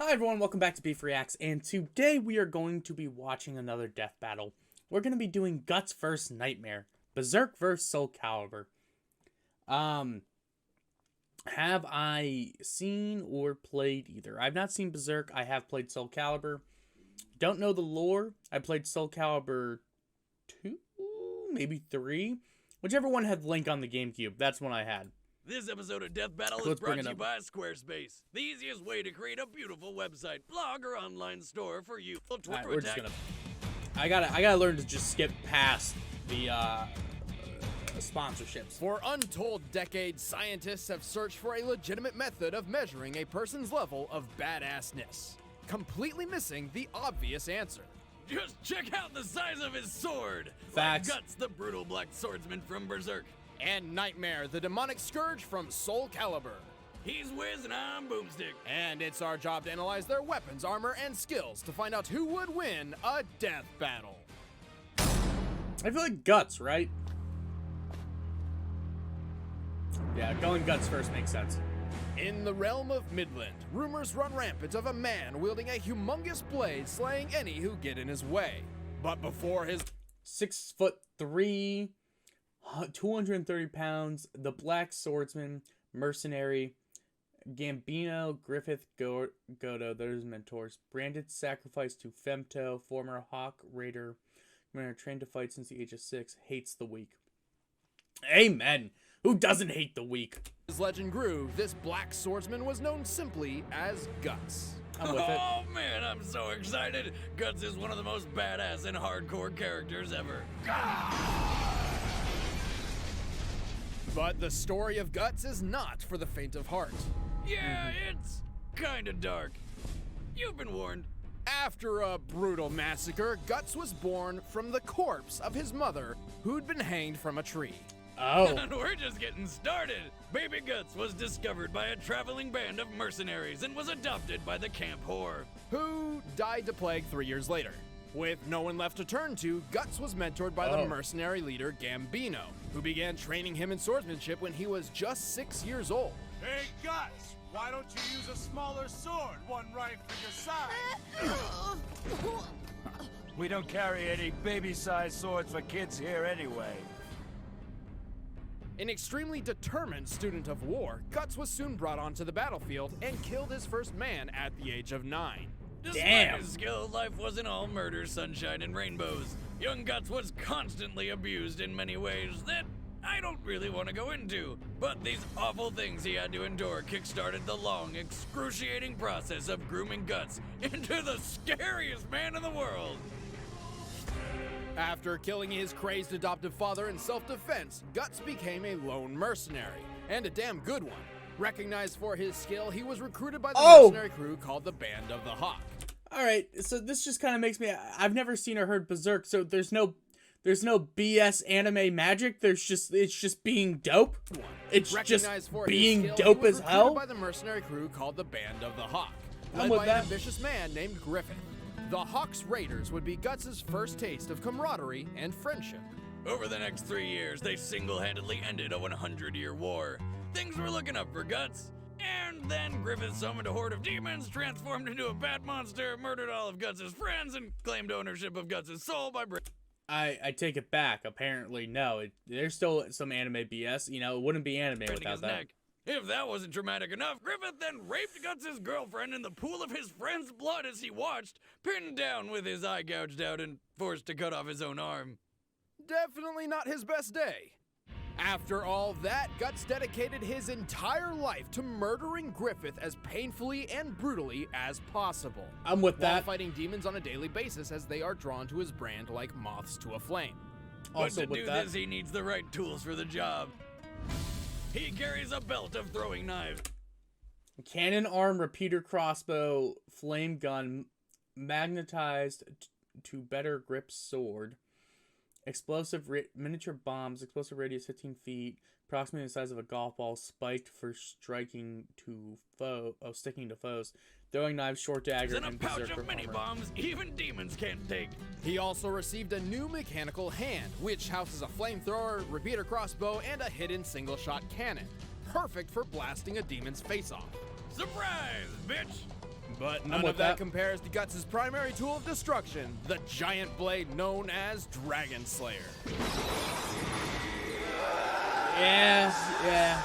Hi everyone, welcome back to Beef Reacts, and today we are going to be watching another death battle. We're going to be doing Guts vs. Nightmare, Berserk vs. Soul Calibur. Have I seen or played either? I've not seen Berserk, I have played Soul Calibur. Don't know the lore. I played Soul Calibur 2, maybe 3. Whichever one had Link on the GameCube, that's one I had. This episode of Death Battle is brought to you by Squarespace, the easiest way to create a beautiful website, blog, or online store for you. Right, we're just gonna. I gotta learn to just skip past the sponsorships. For untold decades, scientists have searched for a legitimate method of measuring a person's level of badassness, completely missing the obvious answer. Just check out the size of his sword. Facts. Like Guts, the brutal black swordsman from Berserk. And Nightmare, the demonic scourge from Soul Calibur. He's Wiz and I'm Boomstick. And it's our job to analyze their weapons, armor, and skills to find out who would win a death battle. I feel like Guts, right? Yeah, going Guts first makes sense. In the realm of Midland, rumors run rampant of a man wielding a humongous blade slaying any who get in his way. But before his 6'3", 230 pounds, the Black Swordsman, Mercenary, Gambino, Griffith, Godo, those mentors, branded sacrifice to Femto, former Hawk Raider, trained to fight since the age of 6, hates the weak. Amen. Who doesn't hate the weak? As legend grew, this Black Swordsman was known simply as Guts. I'm with it. Oh man, I'm so excited. Guts is one of the most badass and hardcore characters ever. But the story of Guts is not for the faint of heart. Yeah, it's kinda dark. You've been warned. After a brutal massacre, Guts was born from the corpse of his mother, who'd been hanged from a tree. Oh. And we're just getting started. Baby Guts was discovered by a traveling band of mercenaries and was adopted by the camp whore, who died to plague 3 years later. With no one left to turn to, Guts was mentored by the mercenary leader Gambino, who began training him in swordsmanship when he was just 6 years old. Hey, Guts, why don't you use a smaller sword, one right for your side? We don't carry any baby-sized swords for kids here anyway. An extremely determined student of war, Guts was soon brought onto the battlefield and killed his first man at the age of 9. Despite his skill, life wasn't all murder, sunshine, and rainbows. Young Guts was constantly abused in many ways that I don't really want to go into. But these awful things he had to endure kickstarted the long, excruciating process of grooming Guts into the scariest man in the world. After killing his crazed adoptive father in self-defense, Guts became a lone mercenary, and a damn good one. Recognized for his skill, he was recruited by the mercenary crew called the Band of the Hawk. Alright, so this just kind of makes me... I've never seen or heard Berserk, so there's no BS anime magic. It's just being dope. It's just being dope as hell. By the mercenary crew called the Band of the Hawk, I'm led with by that. an ambitious man named Griffith. The Hawk's Raiders would be Guts' first taste of camaraderie and friendship. Over the next 3 years, they single-handedly ended a 100-year war. Things were looking up for Guts. And then Griffith summoned a horde of demons, transformed into a bat monster, murdered all of Guts' friends, and claimed ownership of Guts' soul by I take it back. Apparently, no. There's still some anime BS. You know, it wouldn't be anime without that. neck. If that wasn't traumatic enough, Griffith then raped Guts' girlfriend in the pool of his friend's blood as he watched, pinned down with his eye gouged out and forced to cut off his own arm. Definitely not his best day. After all that, Guts dedicated his entire life to murdering Griffith as painfully and brutally as possible. I'm with while that. Fighting demons on a daily basis as they are drawn to his brand like moths to a flame. Also But to with do that. this, he needs the right tools for the job. He carries a belt of throwing knives. Cannon arm, repeater crossbow, flame gun, magnetized to better grip sword, explosive miniature bombs, explosive radius 15 feet, approximately the size of a golf ball, spiked for sticking to foes, throwing knives, short dagger, And a and pouch berserker of mini armor. bombs even demons can't take. He also received a new mechanical hand, which houses a flamethrower, repeater crossbow, and a hidden single-shot cannon. Perfect for blasting a demon's face off. Surprise, bitch! But none with of that that. compares to Guts' primary tool of destruction, the giant blade known as Dragon Slayer. Yeah.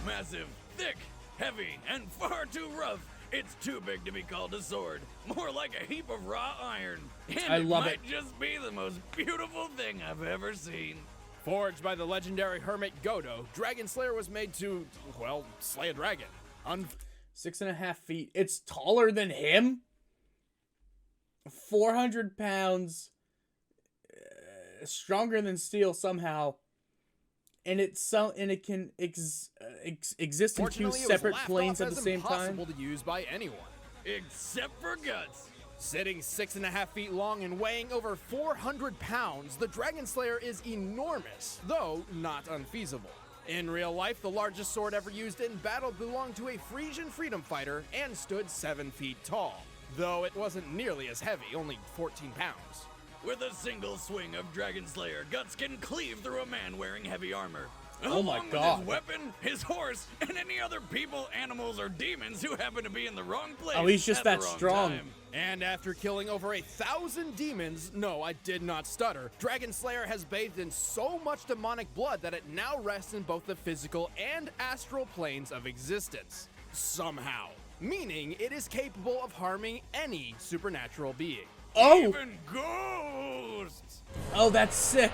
Massive, thick, heavy, and far too rough. It's too big to be called a sword. More like a heap of raw iron. And I love might just be the most beautiful thing I've ever seen. Forged by the legendary hermit Godo, Dragon Slayer was made to, well, slay a dragon. 6.5 feet. It's taller than him. 400 pounds. Stronger than steel somehow. And it can exist in two Fortunately, it was separate laughed planes off at the as same time. impossible to use by anyone. Except for Guts. Sitting 6.5 feet long and weighing over 400 pounds, the Dragon Slayer is enormous, though not unfeasible. In real life, the largest sword ever used in battle belonged to a Frisian freedom fighter and stood 7 feet tall, though it wasn't nearly as heavy, only 14 pounds. With a single swing of Dragon Slayer, Guts can cleave through a man wearing heavy armor. Oh my Along God. With his weapon, his horse, and any other people, animals, or demons who happen to be in the wrong place. Oh, he's just at the that wrong strong. time. And after killing over 1,000 demons, no, I did not stutter, Dragon Slayer has bathed in so much demonic blood that it now rests in both the physical and astral planes of existence. Somehow. Meaning it is capable of harming any supernatural being. Oh, Even ghosts. oh, that's sick.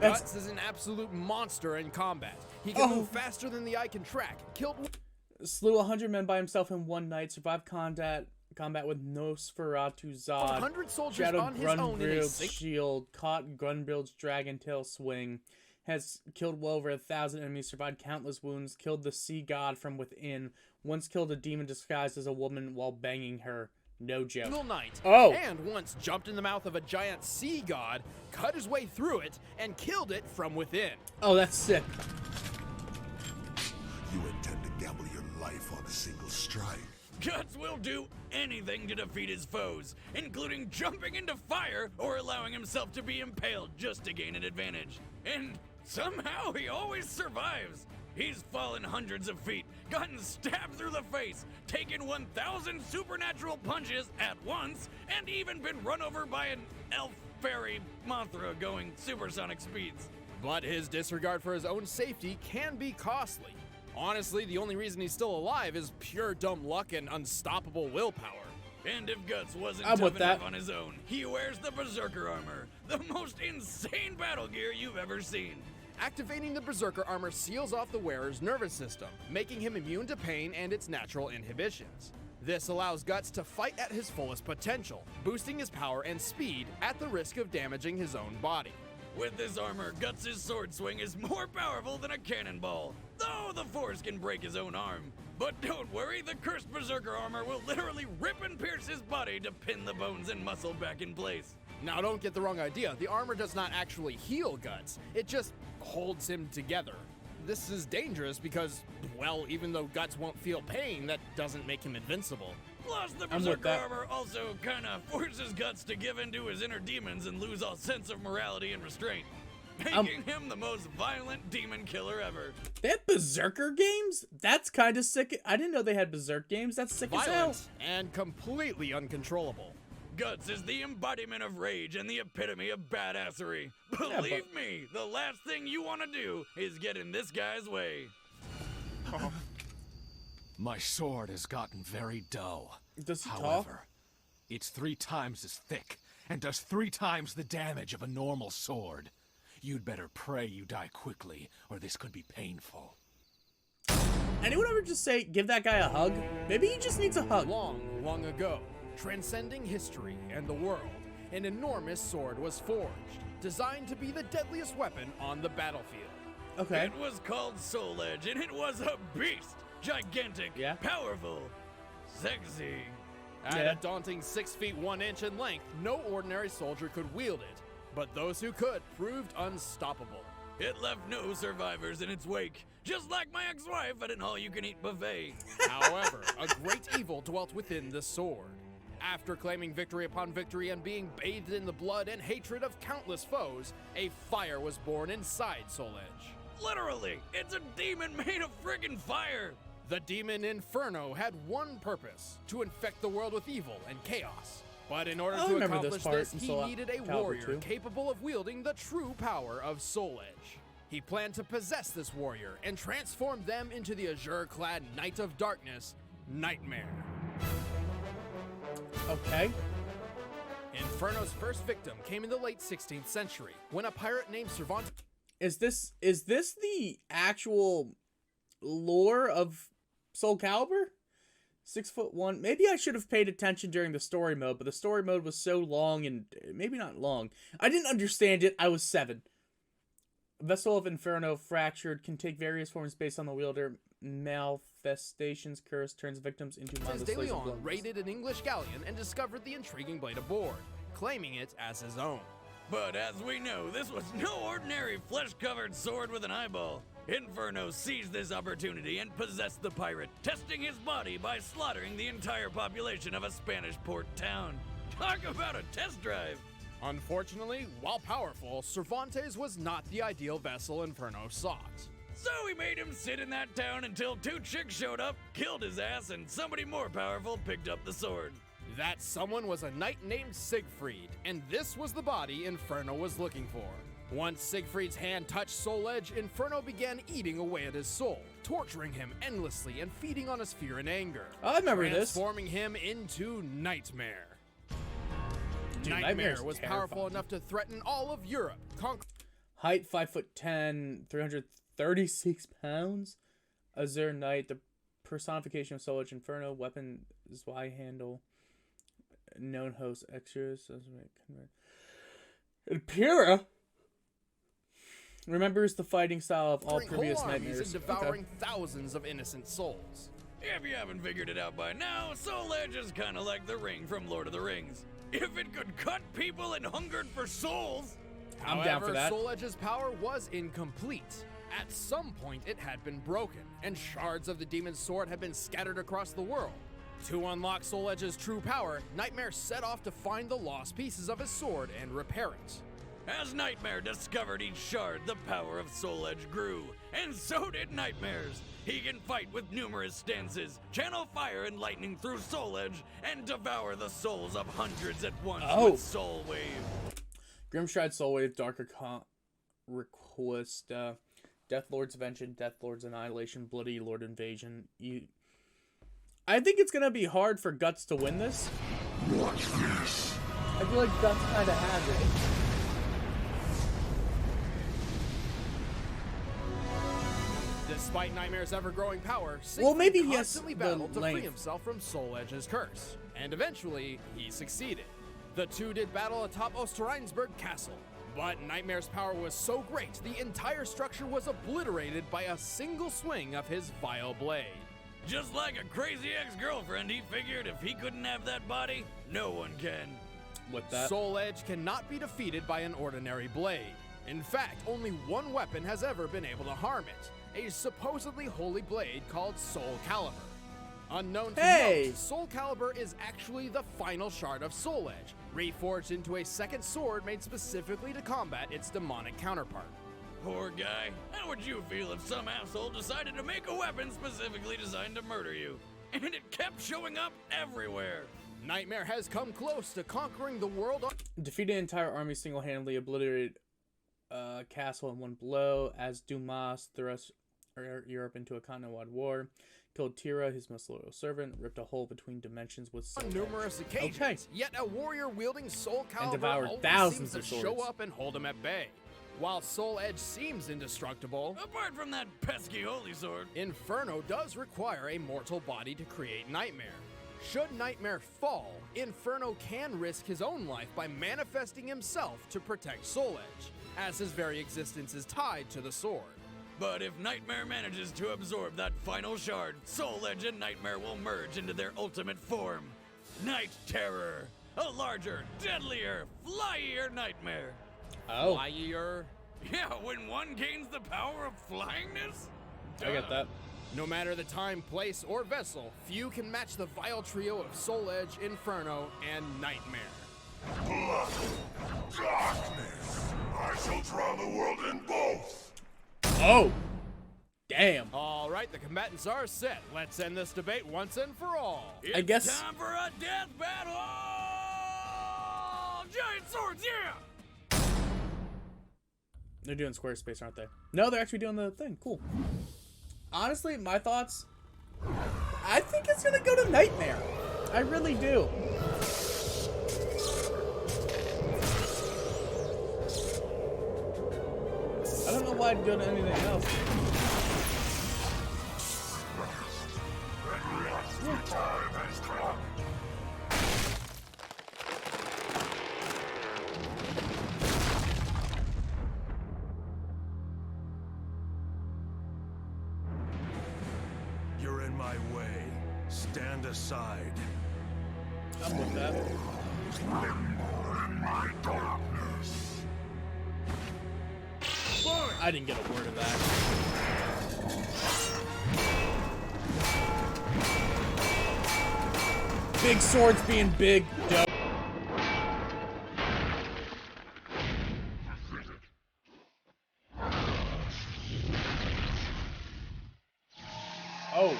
That's Guts is an absolute monster in combat. He can Oh. move faster than the eye can track, killed slew 100 men by himself in one night. Survived combat with Nosferatu Zod. 100 soldiers Shadowed on his own in a Grunbrild's single. shield. Caught Grunbrild's dragon tail swing. Has killed well over 1,000 enemies. Survived countless wounds. Killed the sea god from within. Once killed a demon disguised as a woman while banging her. No joke. Single night. Oh. And once jumped in the mouth of a giant sea god, cut his way through it, and killed it from within. Oh, that's sick. You intend to gamble your life on a single strike. Guts will do anything to defeat his foes, including jumping into fire or allowing himself to be impaled just to gain an advantage. And somehow he always survives. He's fallen hundreds of feet, gotten stabbed through the face, taken 1,000 supernatural punches at once, and even been run over by an elf fairy Mothra going supersonic speeds. But his disregard for his own safety can be costly. Honestly, the only reason he's still alive is pure dumb luck and unstoppable willpower. And if Guts wasn't I'm tough with enough that. on his own, he wears the Berserker armor, the most insane battle gear you've ever seen. Activating the Berserker armor seals off the wearer's nervous system, making him immune to pain and its natural inhibitions. This allows Guts to fight at his fullest potential, boosting his power and speed at the risk of damaging his own body. With this armor, Guts' sword swing is more powerful than a cannonball, though the Force can break his own arm. But don't worry, the cursed Berserker armor will literally rip and pierce his body to pin the bones and muscle back in place. Now, don't get the wrong idea. The armor does not actually heal Guts. It just holds him together. This is dangerous because, well, even though Guts won't feel pain, that doesn't make him invincible. Plus, the I'm with Berserker that. armor also kinda forces Guts to give in to his inner demons and lose all sense of morality and restraint, making him the most violent demon killer ever. They have Berserker games? That's kind of sick. I didn't know they had Berserk games. That's sick as hell. Violent and completely uncontrollable. Guts is the embodiment of rage and the epitome of badassery. Believe me, the last thing you want to do is get in this guy's way. My sword has gotten very dull. Does he talk? However, it's 3 times as thick and does 3 times the damage of a normal sword. You'd better pray you die quickly, or this could be painful. Anyone ever just say, give that guy a hug? Maybe he just needs a hug. Long, long ago, transcending history and the world, an enormous sword was forged, designed to be the deadliest weapon on the battlefield. Okay. It was called Soul Edge, and it was a beast. Gigantic, Yeah. powerful, sexy. At Yeah. a daunting 6 feet 1 inch in length, no ordinary soldier could wield it, but those who could proved unstoppable. It left no survivors in its wake, just like my ex-wife at an all-you-can-eat buffet. However, a great evil dwelt within the sword. After claiming victory upon victory and being bathed in the blood and hatred of countless foes, a fire was born inside Soul Edge. Literally, it's a demon made of friggin' fire. The demon Inferno had one purpose: to infect the world with evil and chaos. But in order I to remember this accomplish part this, in he Soul needed a Calibur warrior 2. capable of wielding the true power of Soul Edge. He planned to possess this warrior and transform them into the azure-clad Knight of Darkness, Nightmare. Okay. Inferno's first victim came in the late 16th century, when a pirate named Cervantes Is this the actual lore of Soul Calibur? 6'1". Maybe I should have paid attention during the story mode, but the story mode was so long and maybe not long. I didn't understand it. I was 7. Vessel of Inferno fractured can take various forms based on the wielder. Malfestations curse turns victims into mindless de slaves of Leon blows. raided an English galleon and discovered the intriguing blade aboard, claiming it as his own. But as we know, this was no ordinary flesh-covered sword with an eyeball. Inferno seized this opportunity and possessed the pirate, testing his body by slaughtering the entire population of a Spanish port town. Talk about a test drive! Unfortunately, while powerful, Cervantes was not the ideal vessel Inferno sought. So we made him sit in that town until 2 chicks showed up, killed his ass, and somebody more powerful picked up the sword. That someone was a knight named Siegfried, and this was the body Inferno was looking for. Once Siegfried's hand touched Soul Edge, Inferno began eating away at his soul, torturing him endlessly and feeding on his fear and anger. I remember this. Transforming him into Nightmare. Dude, Nightmare Nightmare's was powerful terrifying. enough to threaten all of Europe, Height 5'10", 336 pounds. Azure Knight, the personification of Soul Edge Inferno. Weapon Zweihandle. Known host extras. Impera remembers the fighting style of all conquering previous whole armies nightmares. and devouring thousands of innocent souls. If you haven't figured it out by now, Soul Edge is kinda like the ring from Lord of the Rings. If it could cut people and hungered for souls, I'm down for that. Soul Edge's power was incomplete. At some point, it had been broken, and shards of the demon's sword had been scattered across the world. To unlock Soul Edge's true power, Nightmare set off to find the lost pieces of his sword and repair it. as Nightmare discovered each shard, the power of Soul Edge grew, and so did Nightmare's. He can fight with numerous stances, channel fire and lightning through Soul Edge, and devour the souls of hundreds at once with Soul Wave. Grimstride, Soul Wave, Darker Request, Death Lord's Invention, Death Lord's Annihilation, Bloody Lord Invasion. I think it's gonna be hard for Guts to win this. Watch this. I feel like Guts kind of has it. Despite Nightmare's ever-growing power, Well, maybe Siegfried he has constantly the battled to free length. himself from Soul Edge's curse, and eventually, he succeeded. The two did battle atop Osterreinsberg Castle, but Nightmare's power was so great, the entire structure was obliterated by a single swing of his vile blade. Just like a crazy ex-girlfriend, he figured if he couldn't have that body, no one can. With that, Soul Edge cannot be defeated by an ordinary blade. In fact, only one weapon has ever been able to harm it, a supposedly holy blade called Soul Calibur. Unknown to Hey! most, Soul Calibur is actually the final shard of Soul Edge, reforged into a second sword made specifically to combat its demonic counterpart. Poor guy. How would you feel if some asshole decided to make a weapon specifically designed to murder you? And it kept showing up everywhere. Nightmare has come close to conquering the world. defeated an entire army single-handedly, obliterated castle in one blow, as Dumas thrust Europe into a continent-wide war, killed Tira, his most loyal servant, ripped a hole between dimensions with Soul On Edge. numerous occasions, Okay. yet a warrior wielding Soul Calibur devoured always thousands seems to of show swords. up and hold him at bay. While Soul Edge seems indestructible, Apart from that pesky holy sword. Inferno does require a mortal body to create Nightmare. Should Nightmare fall, Inferno can risk his own life by manifesting himself to protect Soul Edge, as his very existence is tied to the sword. But if Nightmare manages to absorb that final shard, Soul Edge and Nightmare will merge into their ultimate form. Night Terror. A larger, deadlier, flyier Nightmare. Oh, Flyer. Yeah, when one gains the power of flyingness? I get that. No matter the time, place, or vessel, few can match the vile trio of Soul Edge, Inferno, and Nightmare. Blood. Darkness. I shall drown the world in both. Oh. Damn. All right, the combatants are set. Let's end this debate once and for all. I guess. Time for a death battle! Giant swords, yeah! They're doing Squarespace, aren't they? No, they're actually doing the thing. Cool. Honestly, my thoughts. I think it's gonna go to Nightmare. I really do. I don't know why I'd go to anything else. You're in my way. Stand aside. I'm with that. I didn't get a word of that. Big swords being big. Dope. Oh.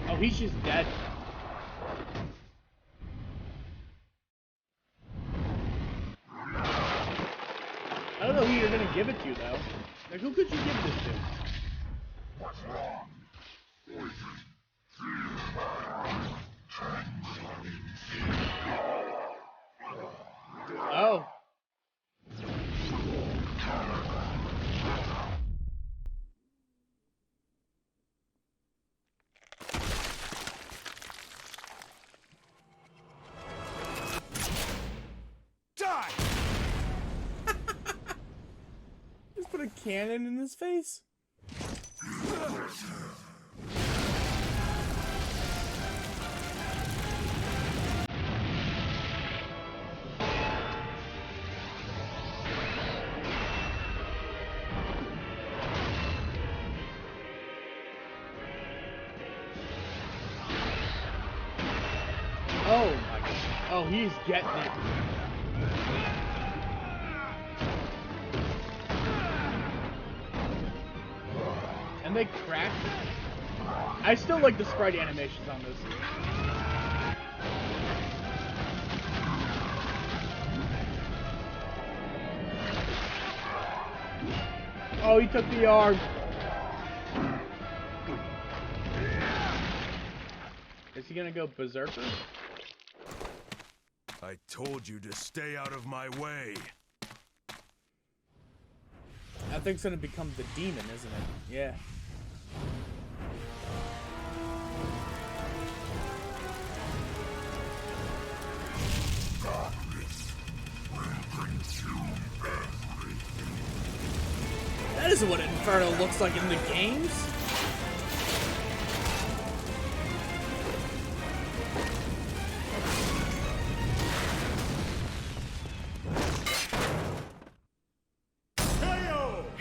Oh, he's just dead. I don't know who you're gonna give it to, though. Like, who could you give this to? Oh. Die! Just put a cannon in his face. Oh my god. Oh, he's getting it. And they crack. I still like the sprite animations on this. Oh, he took the arm. Is he gonna go berserker? I told you to stay out of my way. I think it's gonna become the demon, isn't it? Yeah. That isn't what Inferno looks like in the games.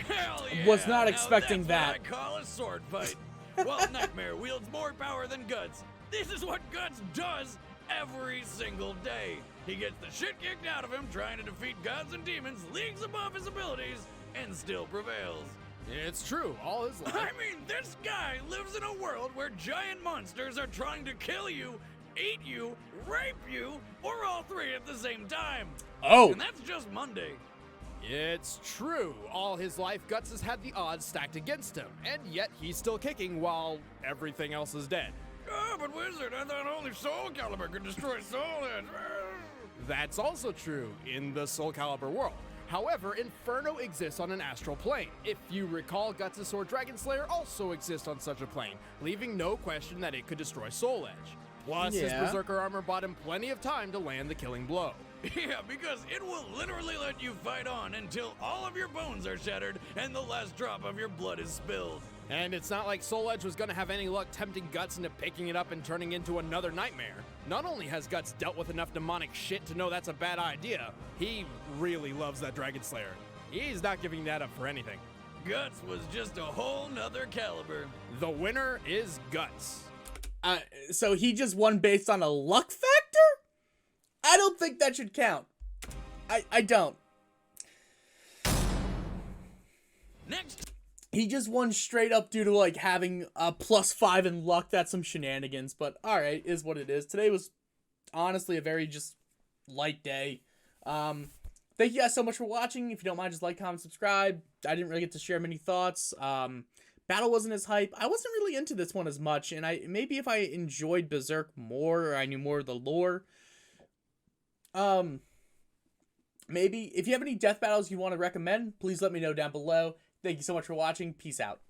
Hell yeah! Was not Now expecting that's that. What I call a sword fight. While Nightmare wields more power than Guts, this is what Guts does every single day. He gets the shit kicked out of him trying to defeat gods and demons leagues above his abilities and still prevails. It's true, all his life. I mean, this guy lives in a world where giant monsters are trying to kill you, eat you, rape you, or all three at the same time. Oh. And that's just Monday. It's true. All his life, Guts has had the odds stacked against him, and yet he's still kicking while everything else is dead. Oh, but Wizard, I thought only Soul Calibur could destroy Soul Edge. That's also true in the Soul Calibur world. However, Inferno exists on an astral plane. If you recall, Guts' sword Dragon Slayer also exists on such a plane, leaving no question that it could destroy Soul Edge. Plus, his Yeah. Berserker armor bought him plenty of time to land the killing blow. Yeah, because it will literally let you fight on until all of your bones are shattered and the last drop of your blood is spilled. And it's not like Soul Edge was gonna have any luck tempting Guts into picking it up and turning into another nightmare. Not only has Guts dealt with enough demonic shit to know that's a bad idea, he really loves that Dragon Slayer. He's not giving that up for anything. Guts was just a whole nother caliber. The winner is Guts. So he just won based on a luck factor? I don't think that should count. I don't. He just won straight up due to like having a +5 in luck. That's some shenanigans, but all right, is what it is. Today was honestly a very just light day. Thank you guys so much for watching. If you don't mind, just like, comment, subscribe. I didn't really get to share many thoughts. Battle wasn't as hype. I wasn't really into this one as much, and maybe if I enjoyed Berserk more or I knew more of the lore, maybe if you have any death battles you want to recommend, please let me know down below. Thank you so much for watching. Peace out.